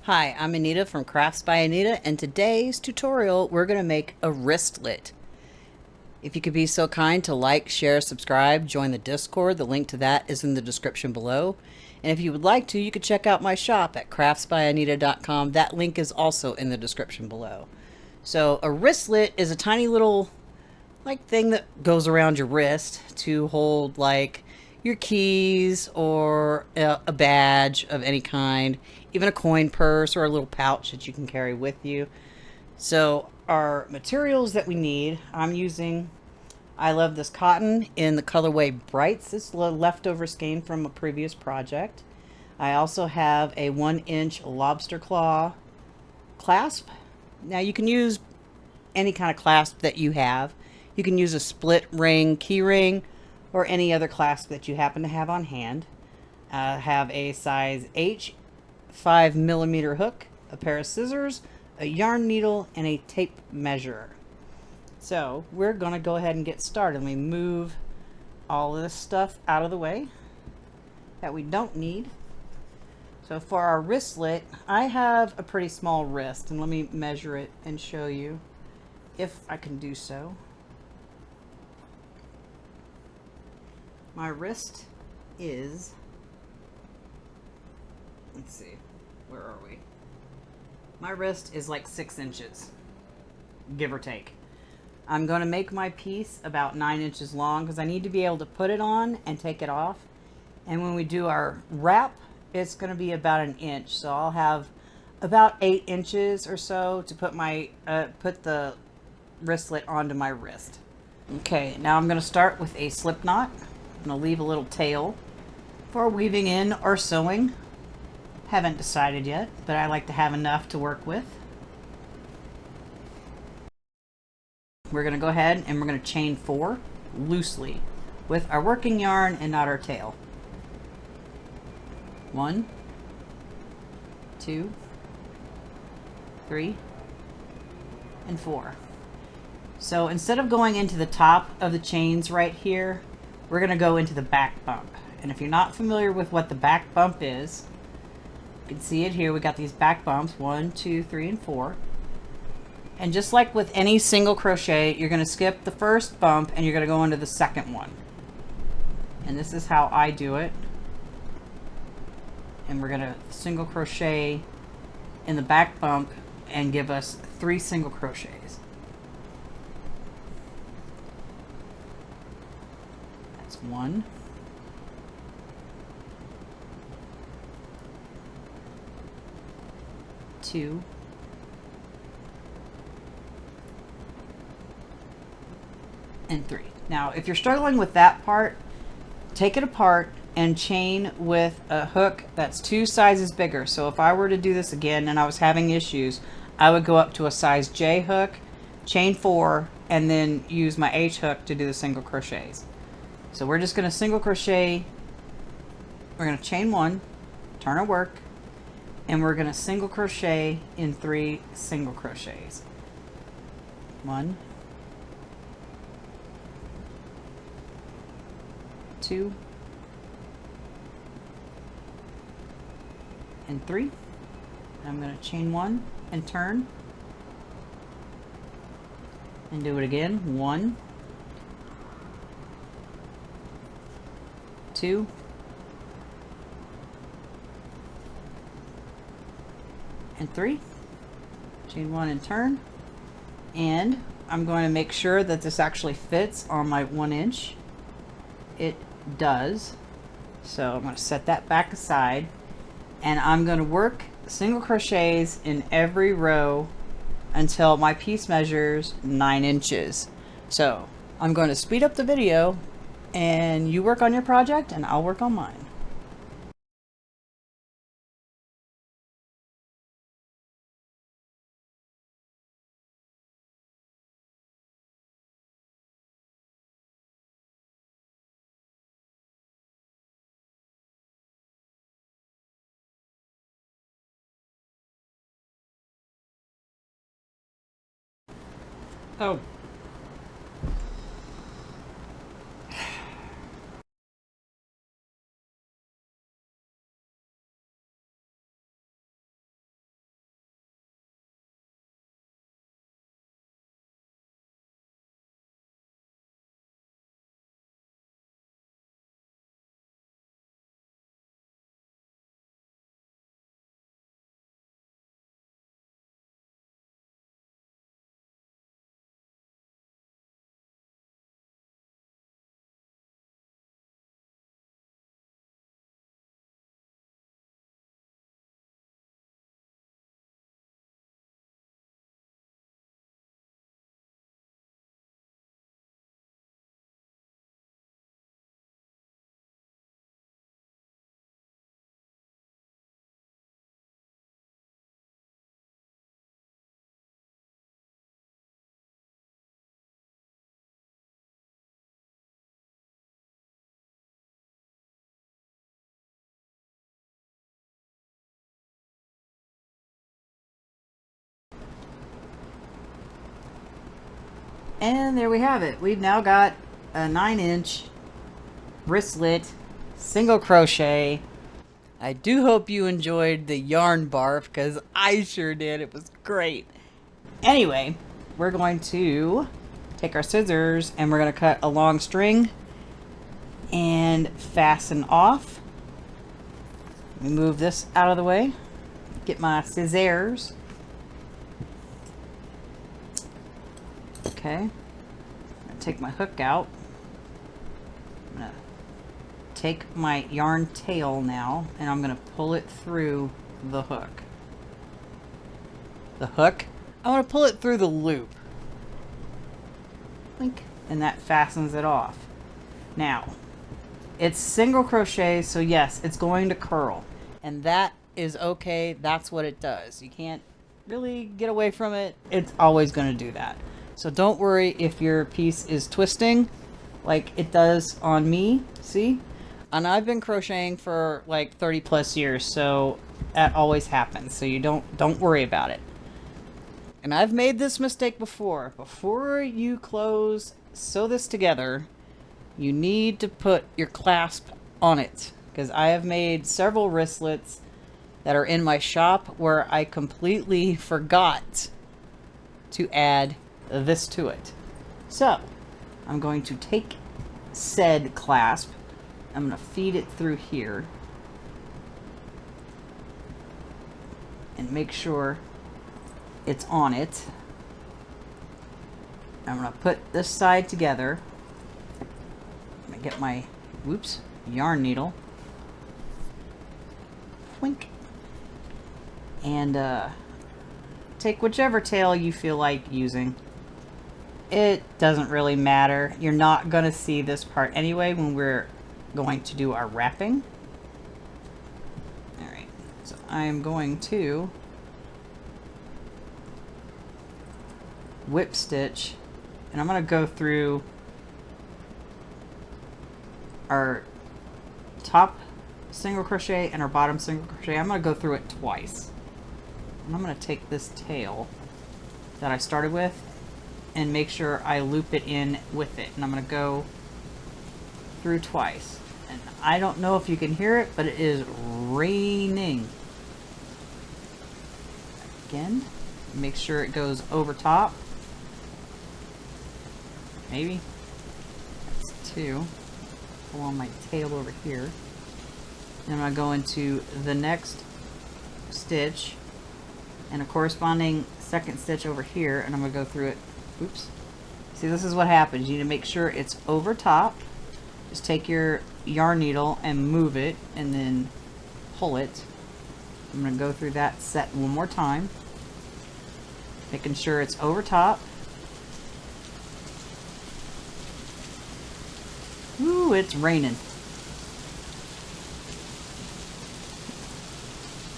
Hi, I'm Anita from Crafts by Anita, and today's tutorial we're going to make a wristlet. If you could be so kind to like, share, subscribe, join the Discord, the link to that is in the description below. And if you would like to, you could check out my shop at craftsbyanita.com. That link is also in the description below. So a wristlet is a tiny little thing that goes around your wrist to hold your keys or a badge of any kind, even a coin purse or a little pouch that you can carry with you. So our materials that we need, I love this cotton in the colorway Brights. This is leftover skein from a previous project. I also have a 1-inch lobster claw clasp. Now you can use any kind of clasp that you have. You can use a split ring key ring or any other clasp that you happen to have on hand. I have a size H 5mm hook, a pair of scissors, a yarn needle, and a tape measure. So we're going to go ahead and get started. Let me move all of this stuff out of the way that we don't need. So for our wristlet, I have a pretty small wrist, and let me measure it and show you if I can do so. My wrist is, let's see, where are we? My wrist is like 6 inches, give or take. I'm going to make my piece about 9 inches long because I need to be able to put it on and take it off. And when we do our wrap, it's going to be about 1 inch. So I'll have about 8 inches or so to put my put the wristlet onto my wrist. Okay, now I'm going to start with a slip knot. I'm going to leave a little tail for weaving in or sewing. Haven't decided yet, but I like to have enough to work with. We're going to go ahead and we're going to chain 4 loosely with our working yarn and not our tail. 1, 2, 3, and 4. So instead of going into the top of the chains right here, we're going to go into the back bump. And if you're not familiar with what the back bump is, you can see it here. We got these back bumps, 1, 2, 3, and 4. And just like with any single crochet, you're going to skip the first bump and you're going to go into the second one. And this is how I do it. And we're going to single crochet in the back bump and give us 3 single crochets. That's 1, 2, and 3. Now, if you're struggling with that part, take it apart and chain with a hook that's 2 sizes bigger. So if I were to do this again and I was having issues, I would go up to a size J hook, chain 4, and then use my H hook to do the single crochets. So we're just going to single crochet. We're going to chain 1, turn our work, and we're going to single crochet in 3 single crochets. 1, 2, and 3. I'm going to chain 1 and turn and do it again. 1, 2, and 3. Chain 1 and turn. And I'm going to make sure that this actually fits on my 1 inch. It does. So I'm going to set that back aside, and I'm going to work single crochets in every row until my piece measures 9 inches. So I'm going to speed up the video and you work on your project and I'll work on mine. Oh, And there we have it. We've now got a 9-inch wristlet single crochet. I do hope you enjoyed the yarn barf, because I sure did. It was great. Anyway, we're going to take our scissors and we're going to cut a long string and fasten off. Let me move this out of the way. Get my scissors. Okay. I'm going to take my hook out. I'm going to take my yarn tail now and I'm going to pull it through the hook. The hook? I want to pull it through the loop. Link. And that fastens it off. Now, it's single crochet, so yes, it's going to curl. And that is okay. That's what it does. You can't really get away from it. It's always going to do that. So don't worry if your piece is twisting like it does on me. See? And I've been crocheting for like 30 plus years, so that always happens. So you don't worry about it. And I've made this mistake before. Before you sew this together, you need to put your clasp on it. Because I have made several wristlets that are in my shop where I completely forgot to add this to it. So, I'm going to take said clasp. I'm going to feed it through here. And make sure it's on it. I'm going to put this side together. I'm going to get my, yarn needle. Wink. And take whichever tail you feel like using. It doesn't really matter. You're not going to see this part anyway when we're going to do our wrapping. Alright, so I'm going to whip stitch, and I'm going to go through our top single crochet and our bottom single crochet. I'm going to go through it twice. And I'm going to take this tail that I started with and make sure I loop it in with it. And I'm going to go through twice. And I don't know if you can hear it, but it is raining. Again, make sure it goes over top. Maybe. That's 2. Pull on my tail over here. And I'm going to go into the next stitch and a corresponding second stitch over here, and I'm going to go through it. Oops. See, this is what happens. You need to make sure it's over top. Just take your yarn needle and move it and then pull it. I'm going to go through that set one more time, making sure it's over top. Ooh, it's raining.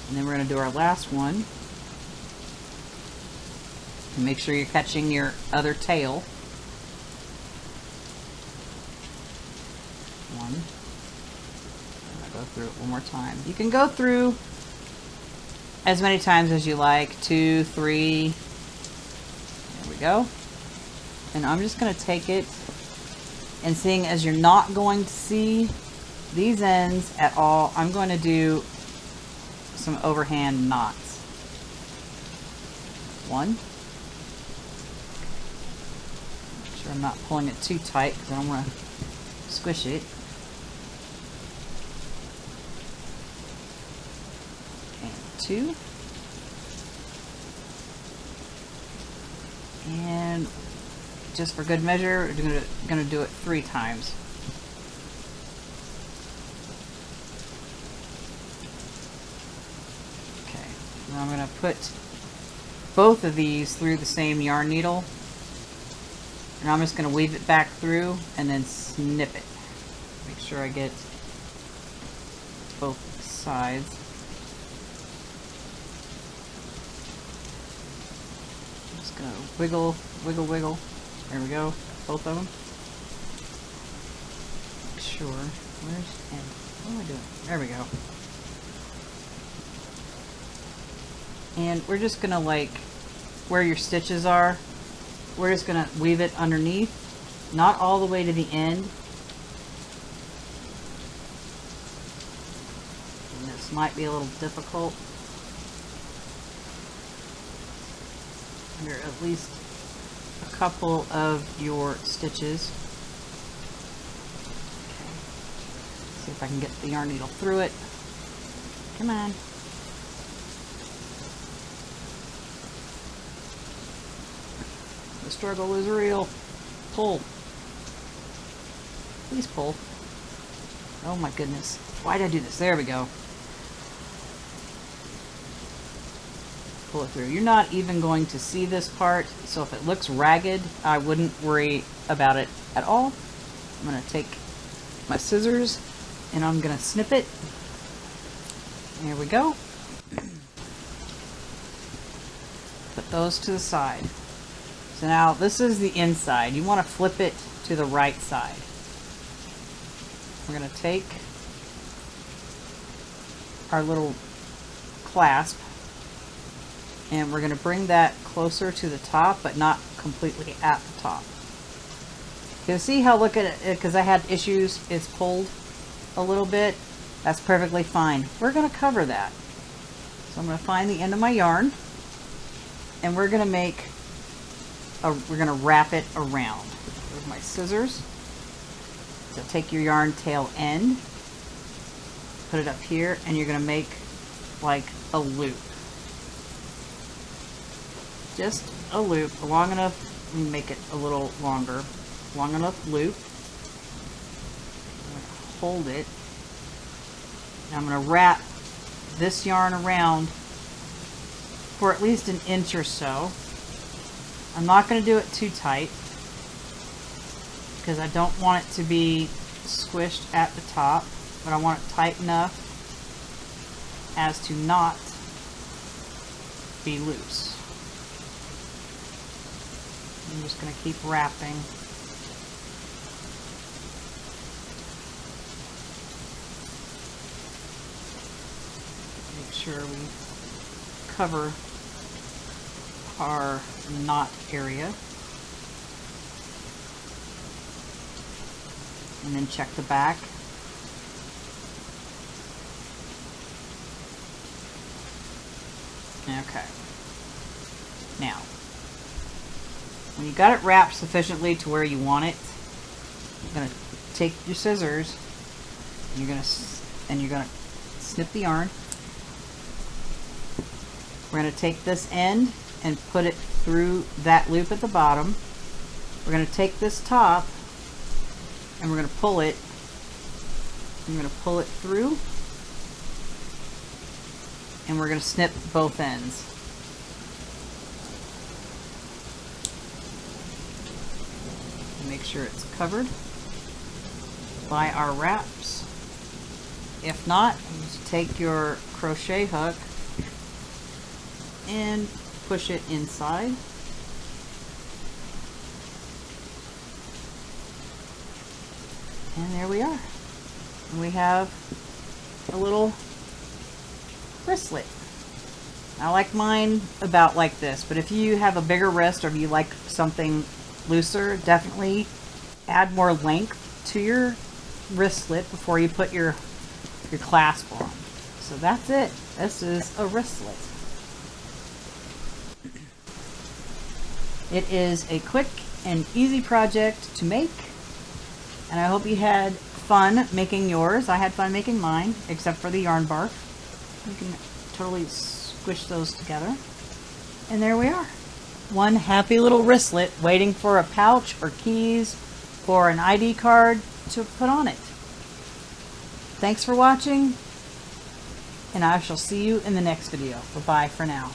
And then we're going to do our last one. And make sure you're catching your other tail. One. I'm going to go through it one more time. You can go through as many times as you like. 2, 3. There we go. And I'm just going to take it, and seeing as you're not going to see these ends at all, I'm going to do some overhand knots. 1. Make sure I'm not pulling it too tight because I don't want to squish it. And 2. And just for good measure, we're going to do it 3 times. Now I'm going to put both of these through the same yarn needle, and I'm just going to weave it back through and then snip it. Make sure I get both sides. I'm just going to wiggle, wiggle, wiggle. There we go. Both of them. Make sure. What am I doing? There we go. And we're just gonna, like, where your stitches are, we're just going to weave it underneath, not all the way to the end. And this might be a little difficult. Under at least a couple of your stitches. Okay. See if I can get the yarn needle through it. Come on. The struggle is real. Pull. Please pull. Oh my goodness. Why did I do this? There we go. Pull it through. You're not even going to see this part, so if it looks ragged, I wouldn't worry about it at all. I'm going to take my scissors and I'm going to snip it. There we go. Put those to the side. So now this is the inside. You want to flip it to the right side. We're going to take our little clasp and we're going to bring that closer to the top, but not completely at the top. You can see how, look at it, because I had issues, it's pulled a little bit. That's perfectly fine. We're going to cover that. So I'm going to find the end of my yarn and we're going to make we're going to wrap it around. There's my scissors. So take your yarn tail end, put it up here, and you're going to make like a loop. Just a loop, long enough, make it a little longer, long enough loop. I'm going to hold it. And I'm going to wrap this yarn around for at least an inch or so. I'm not going to do it too tight because I don't want it to be squished at the top, but I want it tight enough as to not be loose. I'm just going to keep wrapping. Make sure we cover our knot area. And then check the back. Okay. Now, when you got it wrapped sufficiently to where you want it, you're going to take your scissors and you're going to snip the yarn. We're going to take this end and put it through that loop at the bottom. We're going to take this top and we're going to pull it. I'm going to pull it through and we're going to snip both ends. Make sure it's covered by our wraps. If not, just take your crochet hook and push it inside. And there we are. And we have a little wristlet. I like mine about like this, but if you have a bigger wrist or if you like something looser, definitely add more length to your wristlet before you put your clasp on. So that's it. This is a wristlet. It is a quick and easy project to make, and I hope you had fun making yours. I had fun making mine, except for the yarn bark. You can totally squish those together. And there we are. One happy little wristlet waiting for a pouch or keys or an ID card to put on it. Thanks for watching, and I shall see you in the next video. Bye-bye for now.